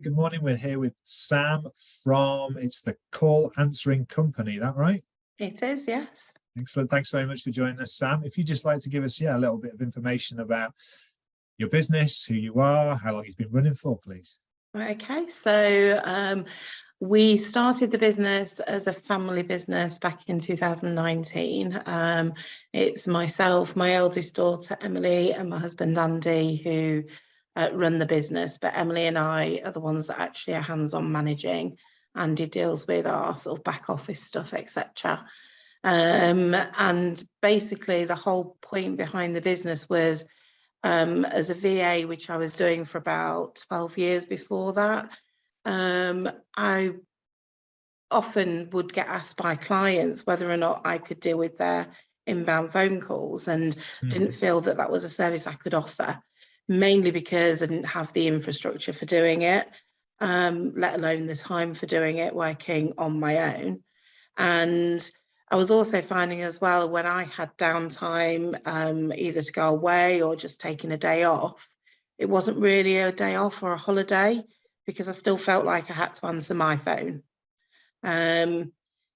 Good morning. We're here with Sam from it's the Call Answering Company. That right? It is, yes. Excellent. Thanks very much for joining us, Sam. If you'd just like to give us, a little bit of information about your business, who you are, how long you've been running for, please. Okay, so we started the business as a family business back in 2019. It's myself, my eldest daughter Emily, and my husband Andy who run the business. But Emily and I are the ones that actually are hands-on managing. Andy deals with our sort of back office stuff, etc. And basically, the whole point behind the business was as a VA, which I was doing for about 12 years before that. I often would get asked by clients whether or not I could deal with their inbound phone calls, and didn't feel that that was a service I could offer, mainly because I didn't have the infrastructure for doing it, let alone the time for doing it working on my own. And I was also finding as well, when I had downtime, either to go away or just taking a day off, it wasn't really a day off or a holiday, because I still felt like I had to answer my phone. And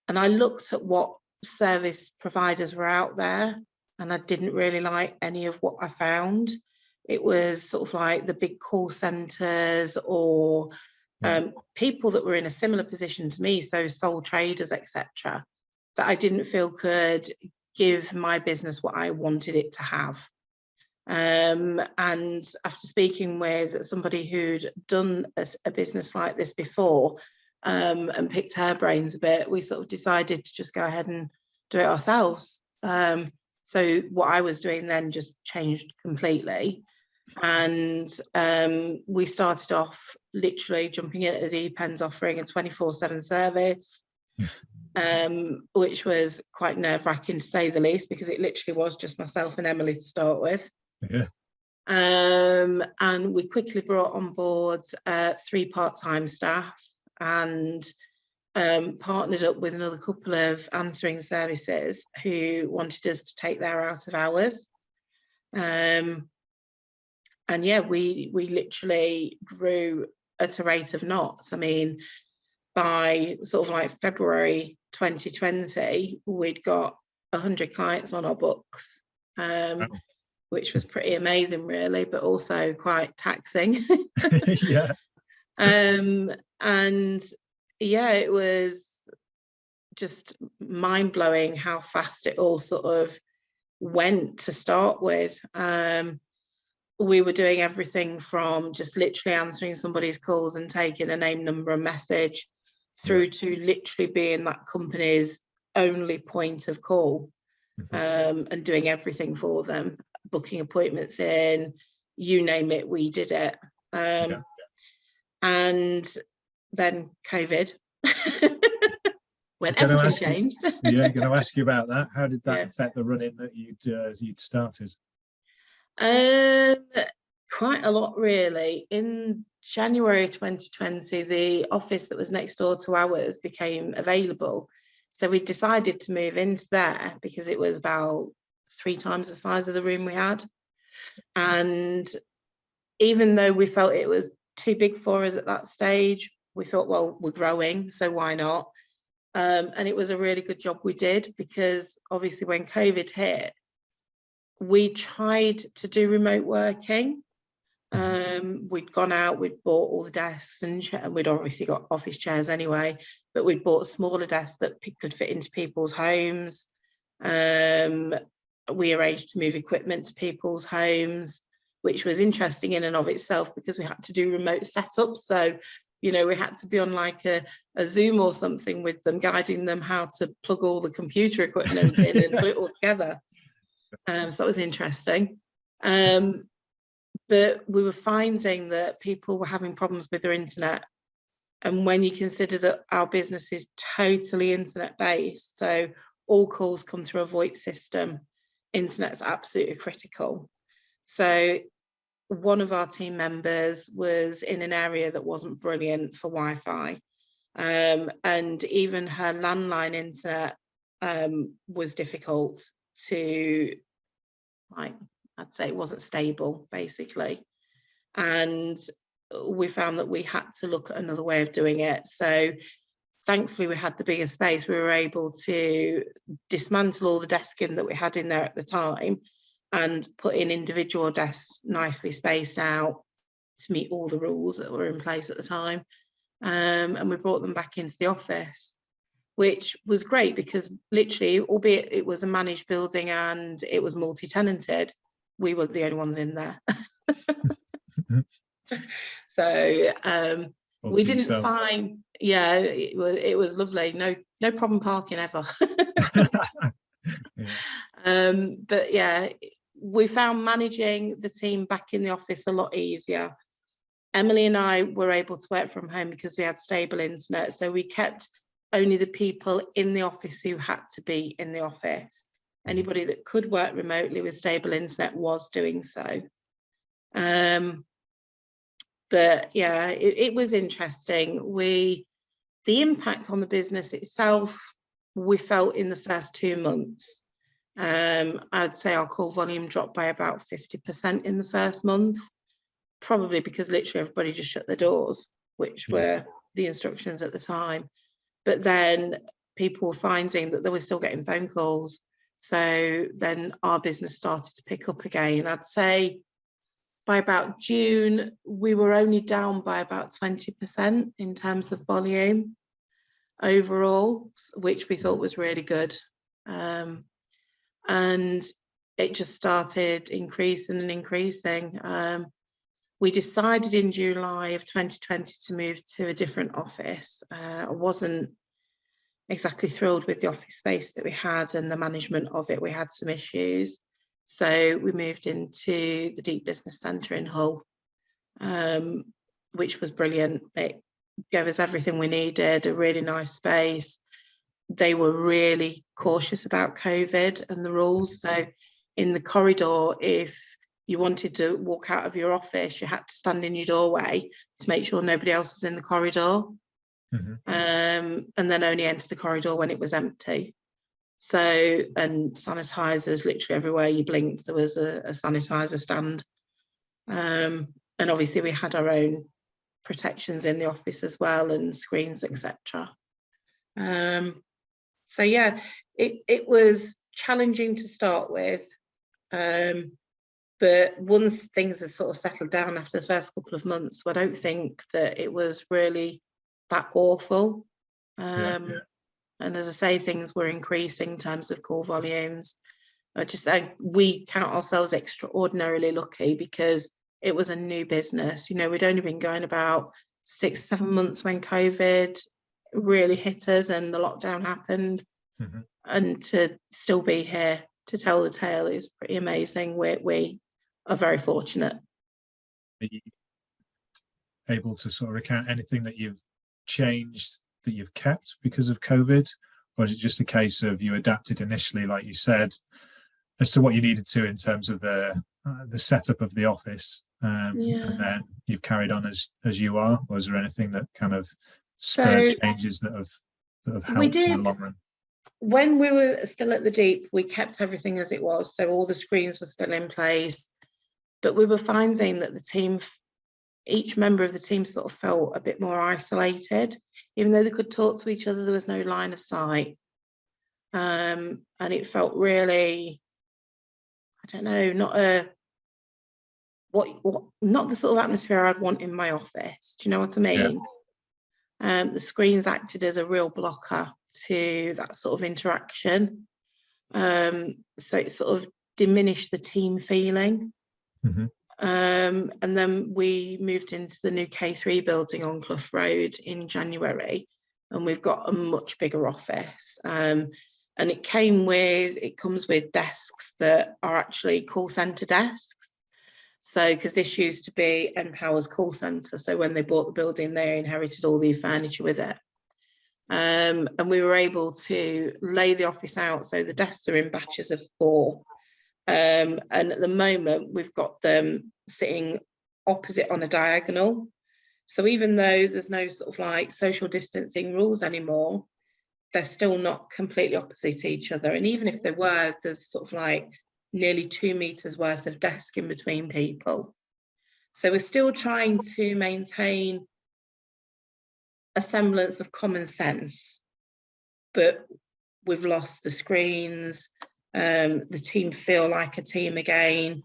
I looked at what service providers were out there, and I didn't really like any of what I found. It was sort of like the big call centres or people that were in a similar position to me, so sole traders, etc., that I didn't feel could give my business what I wanted it to have. And after speaking with somebody who'd done a business like this before, and picked her brains a bit, we sort of decided to just go ahead and do it ourselves. So what I was doing then just changed completely. And we started off literally jumping in as ePens, offering a 24/7 service, which was quite nerve-wracking to say the least, because it literally was just myself and Emily to start with. Yeah. And we quickly brought on board 3 part-time staff, and partnered up with another couple of answering services who wanted us to take their out of hours. And yeah, we literally grew at a rate of knots. I mean, by sort of like February 2020, we'd got 100 clients on our books, which was pretty amazing, really, but also quite taxing. Yeah. And yeah, it was just mind-blowing how fast it all sort of went to start with. We were doing everything from just literally answering somebody's calls and taking a name, number, and message, through to literally being that company's only point of call, and doing everything for them, booking appointments in, you name it, we did it. And then COVID, when everything changed. Yeah, going to ask you about that. How did that affect the running that you'd started? Quite a lot, really. In January 2020, the office that was next door to ours became available. So we decided to move into there because it was about 3 times the size of the room we had. And even though we felt it was too big for us at that stage, we thought, well, we're growing, so why not? And it was a really good job we did, because obviously when COVID hit, we tried to do remote working. We'd gone out, we'd bought all the desks, and we'd obviously got office chairs anyway, but we'd bought smaller desks that could fit into people's homes. We arranged to move equipment to people's homes, which was interesting in and of itself, because we had to do remote setups. So, you know, we had to be on like a Zoom or something with them, guiding them how to plug all the computer equipment in and put it all together. So that was interesting. But we were finding that people were having problems with their internet. And when you consider that our business is totally internet based, so all calls come through a VoIP system, internet's absolutely critical. So one of our team members was in an area that wasn't brilliant for Wi-Fi. And even her landline internet was difficult to, like, I'd say it wasn't stable, basically. And we found that we had to look at another way of doing it. So thankfully we had the bigger space. We were able to dismantle all the desking that we had in there at the time and put in individual desks nicely spaced out to meet all the rules that were in place at the time. And we brought them back into the office, which was great because literally, albeit it was a managed building and it was multi-tenanted, we were the only ones in there. So we didn't find, yeah, it was lovely. No problem parking ever. Yeah. But yeah, we found managing the team back in the office a lot easier. Emily and I were able to work from home because we had stable internet. So we kept only the people in the office who had to be in the office. Anybody that could work remotely with stable internet was doing so. But yeah, it was interesting. The impact on the business itself, we felt in the first 2 months. I'd say our call volume dropped by about 50% in the first month, probably because literally everybody just shut their doors, which were the instructions at the time. But then people were finding that they were still getting phone calls. So then our business started to pick up again. I'd say by about June, we were only down by about 20% in terms of volume overall, which we thought was really good. And it just started increasing and increasing. We decided in July of 2020 to move to a different office. I wasn't exactly thrilled with the office space that we had and the management of it. We had some issues. So we moved into the Deep Business Centre in Hull, which was brilliant. It gave us everything we needed, a really nice space. They were really cautious about COVID and the rules. So in the corridor, if you wanted to walk out of your office, you had to stand in your doorway to make sure nobody else was in the corridor. And then only enter the corridor when it was empty. So, and sanitizers literally everywhere you blinked, there was a sanitizer stand. And obviously we had our own protections in the office as well, and screens, etc. So yeah, it was challenging to start with. But once things had sort of settled down after the first couple of months, I don't think that it was really that awful. And as I say, things were increasing in terms of call volumes. We count ourselves extraordinarily lucky because it was a new business. You know, we'd only been going about 6-7 months when COVID really hit us and the lockdown happened. And to still be here to tell the tale is pretty amazing. We are very fortunate. Are you able to sort of recount anything that you've changed that you've kept because of COVID, or is it just a case of you adapted initially, like you said, as to what you needed to in terms of the setup of the office, and then you've carried on as you are, or is there anything that kind of spurred changes that have helped in the long run? When we were still at the Deep, we kept everything as it was, so all the screens were still in place, but we were finding that the team, each member of the team sort of felt a bit more isolated. Even though they could talk to each other, there was no line of sight. And it felt really, I don't know, not the sort of atmosphere I'd want in my office. Do you know what I mean? The screens acted as a real blocker to that sort of interaction. So it sort of diminished the team feeling. And then we moved into the new K3 building on Clough Road in January, and we've got a much bigger office. And it comes with desks that are actually call centre desks. So, because this used to be Empower's call centre, so when they bought the building, they inherited all the furniture with it. And we were able to lay the office out, so the desks are in batches of 4. And at the moment, we've got them sitting opposite on a diagonal. So even though there's no sort of like social distancing rules anymore, they're still not completely opposite each other. And even if they were, there's sort of like nearly 2 meters worth of desk in between people. So we're still trying to maintain a semblance of common sense, but we've lost the screens. The team feel like a team again.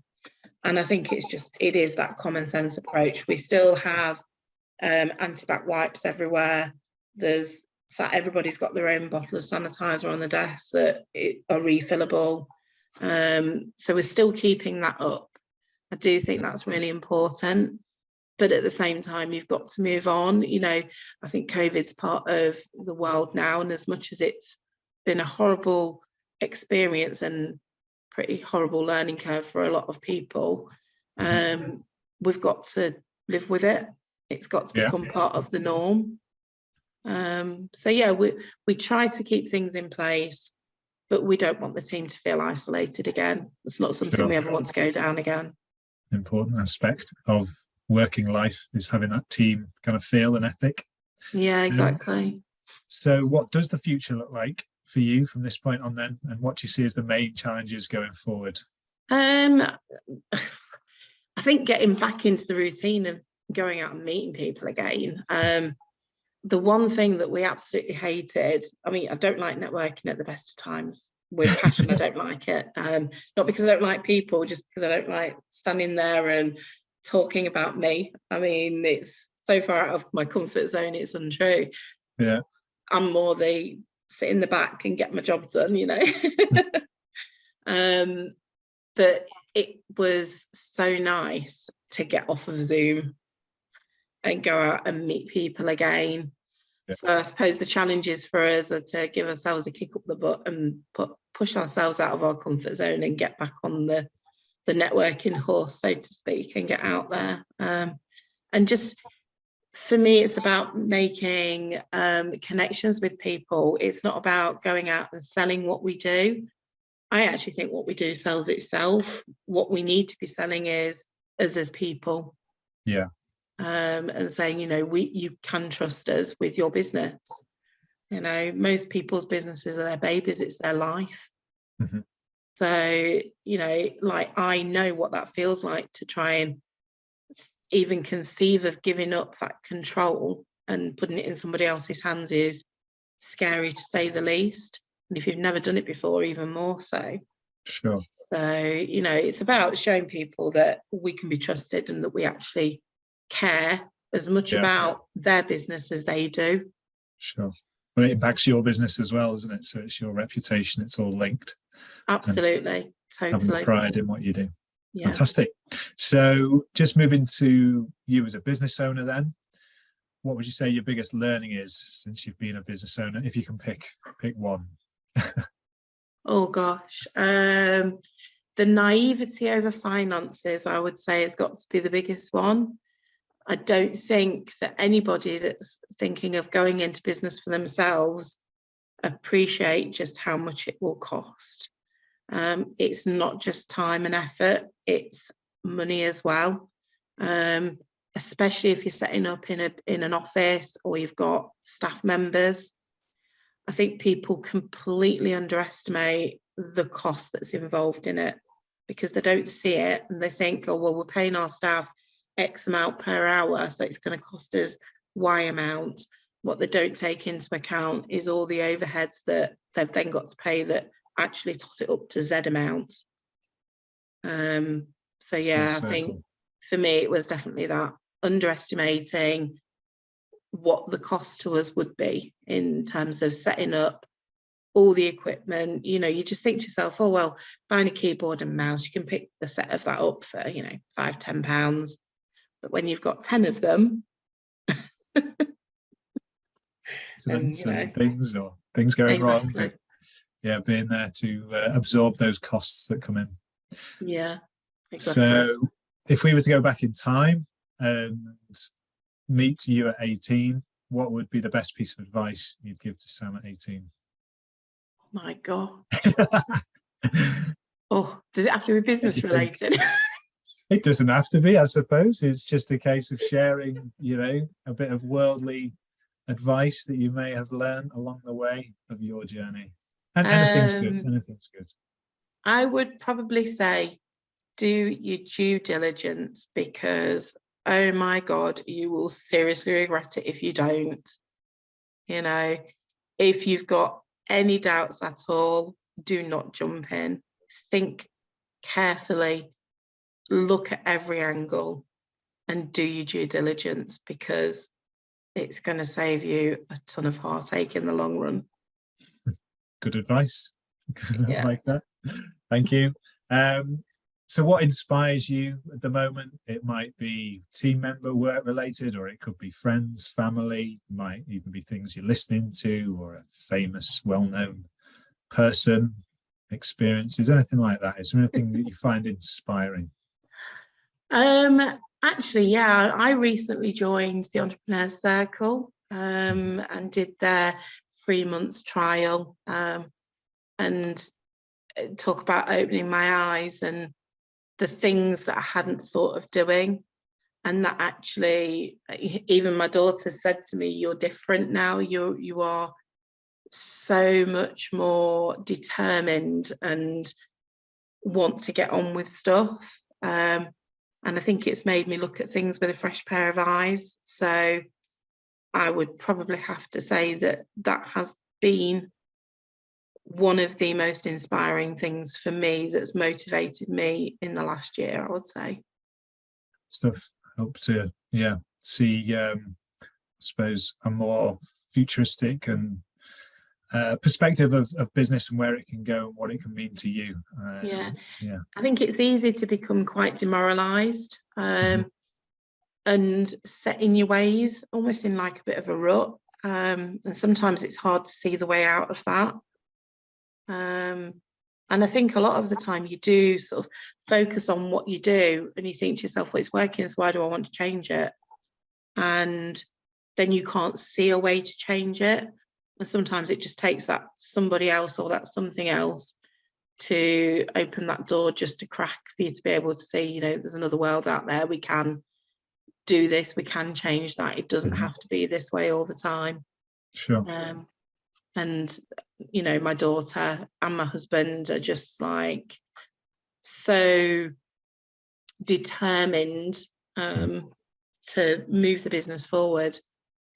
And I think it is that common sense approach. We still have antibac wipes everywhere. Everybody's got their own bottle of sanitizer on the desk that are refillable. So we're still keeping that up. I do think that's really important. But at the same time, you've got to move on. I think COVID's part of the world now. And as much as it's been a horrible experience and pretty horrible learning curve for a lot of people, we've got to live with it. It's got to become part of the norm. So yeah, we try to keep things in place, but we don't want the team to feel isolated again. It's not something we ever want to go down again. Important aspect of working life is having that team kind of feel and ethic. Yeah, exactly. So what does the future look like for you from this point on then, and what do you see as the main challenges going forward? I think getting back into the routine of going out and meeting people again. The one thing that we absolutely hated, I mean, I don't like networking at the best of times. With passion, I don't like it. Not because I don't like people, just because I don't like standing there and talking about me. I mean, it's so far out of my comfort zone, it's untrue. Yeah. I'm more the sit in the back and get my job done, But it was so nice to get off of Zoom and go out and meet people again. Yeah. So I suppose the challenges for us are to give ourselves a kick up the butt and push ourselves out of our comfort zone and get back on the networking horse, so to speak, and get out there. And just for me, it's about making connections with people. It's not about going out and selling what we do. I actually think what we do sells itself. What we need to be selling is us as people. Yeah. And saying, you can trust us with your business. Most people's businesses are their babies, it's their life. Mm-hmm. So, I know what that feels like to try and even conceive of giving up that control and putting it in somebody else's hands is scary, to say the least. And if you've never done it before, even more so. Sure. So, it's about showing people that we can be trusted and that we actually care as much about their business as they do. Sure. Well, it impacts your business as well, isn't it? So it's your reputation, it's all linked. Absolutely. Totally. Having pride in what you do. Yeah. Fantastic. So just moving to you as a business owner then, what would you say your biggest learning is since you've been a business owner, if you can pick one? Oh gosh. The naivety over finances, I would say, has got to be the biggest one. I don't think that anybody that's thinking of going into business for themselves appreciate just how much it will cost. It's not just time and effort, it's money as well. Especially if you're setting up in an office or you've got staff members. I think people completely underestimate the cost that's involved in it because they don't see it and they think, oh, well, we're paying our staff X amount per hour, so it's going to cost us Y amount. What they don't take into account is all the overheads that they've then got to pay that actually toss it up to Z amount. So yeah, I think for me it was definitely that, underestimating what the cost to us would be in terms of setting up all the equipment. You just think to yourself, oh well, buying a keyboard and mouse, you can pick the set of that up for £5-10. But when you've got 10 of them, and things going wrong, but being there to absorb those costs that come in. Yeah, exactly. So if we were to go back in time and meet you at 18, what would be the best piece of advice you'd give to Sam at 18? My God. Oh, does it have to be business related? It doesn't have to be, I suppose. It's just a case of sharing, a bit of worldly advice that you may have learned along the way of your journey. And anything's good. Anything's good. I would probably say do your due diligence, because oh my God, you will seriously regret it if you don't. You know, if you've got any doubts at all, do not jump in. Think carefully, look at every angle and do your due diligence, because it's going to save you a ton of heartache in the long run. Good advice. Yeah. Like that. Thank you. So what inspires you at the moment? It might be team member work related, or it could be friends, family, might even be things you're listening to, or a famous, well-known person, experiences, anything like that. Is there anything that you find inspiring? Actually, yeah, I recently joined the Entrepreneurs Circle and did their 3 months trial, and talk about opening my eyes and the things that I hadn't thought of doing. And that actually, even my daughter said to me, "You're different now. You are so much more determined and want to get on with stuff." And I think it's made me look at things with a fresh pair of eyes. So I would probably have to say that that has been one of the most inspiring things for me, that's motivated me in the last year, I would say. Stuff helps to, yeah, see, I suppose, a more futuristic and perspective of business and where it can go and what it can mean to you. Yeah. Yeah. I think it's easy to become quite demoralised and set in your ways, almost in like a bit of a rut. And sometimes it's hard to see the way out of that. And I think a lot of the time you do sort of focus on what you do and you think to yourself, well, it's working, so why do I want to change it? And then you can't see a way to change it. And sometimes it just takes that somebody else or that something else to open that door just a crack for you to be able to see, you know, there's another world out there. We can do this, we can change that. It doesn't have to be this way all the time. Sure. And you know, my daughter and my husband are just like so determined to move the business forward.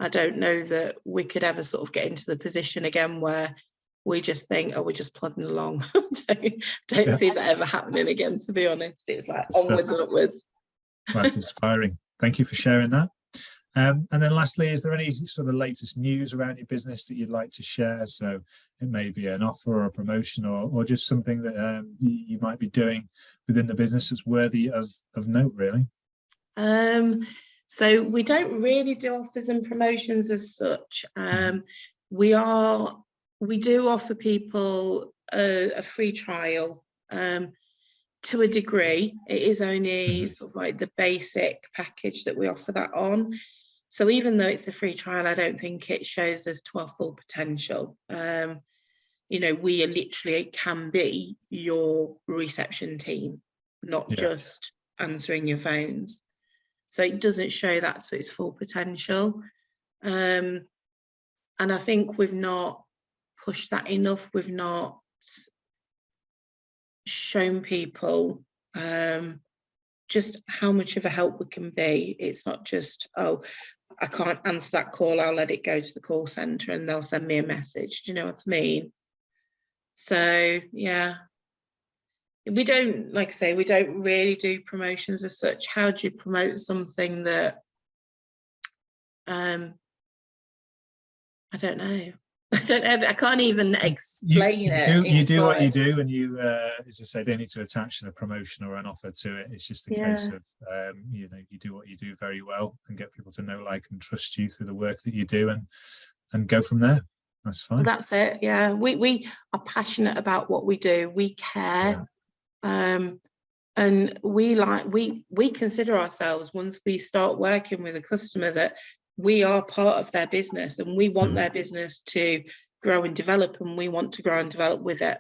I don't know that we could ever sort of get into the position again where we just think, oh, we're just plodding along. don't see that ever happening again, to be honest. It's like onwards and upwards. That's inspiring. Thank you for sharing that. And then lastly, is there any sort of latest news around your business that you'd like to share? So it may be an offer or a promotion, or just something that you might be doing within the business that's worthy of note, really. So we don't really do offers and promotions as such. We do offer people a free trial. To a degree, it is only sort of like the basic package that we offer that on. So even though it's a free trial, I don't think it shows us to our full potential. You know, we literally can be your reception team, not just answering your phones. So it doesn't show that to its full potential. And I think we've not pushed that enough. We've not shown people just how much of a help we can be. It's not just, oh, I can't answer that call, I'll let it go to the call centre and they'll send me a message. Do you know what I mean? So yeah, we don't, like I say, we don't really do promotions as such. How do you promote something that I don't know. I can't even explain it. You do what you do, and you, as I say, don't need to attach a promotion or an offer to it. It's just a case of, you know, you do what you do very well and get people to know, like, and trust you through the work that you do, and go from there. That's fine. That's it. Yeah, we are passionate about what we do. We care, and we consider ourselves, once we start working with a customer, that we are part of their business and we want their business to grow and develop, and we want to grow and develop with it.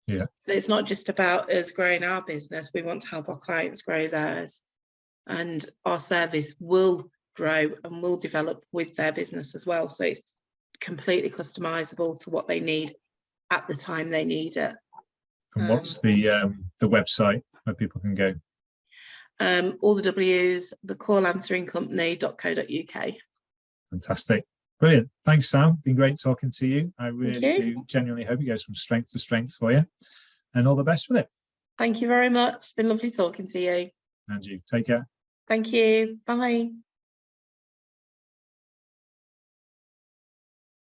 Yeah. So it's not just about us growing our business. We want to help our clients grow theirs, and our service will grow and will develop with their business as well. So it's completely customizable to what they need at the time they need it. And what's the website where people can go? All the W's, thecallanseringcompany.co.uk. Fantastic. Brilliant. Thanks, Sam. Been great talking to you. I really you. do genuinely hope it goes from strength to strength for you, and all the best with it. Thank you very much. It's been lovely talking to you. And you take care. Thank you. Bye.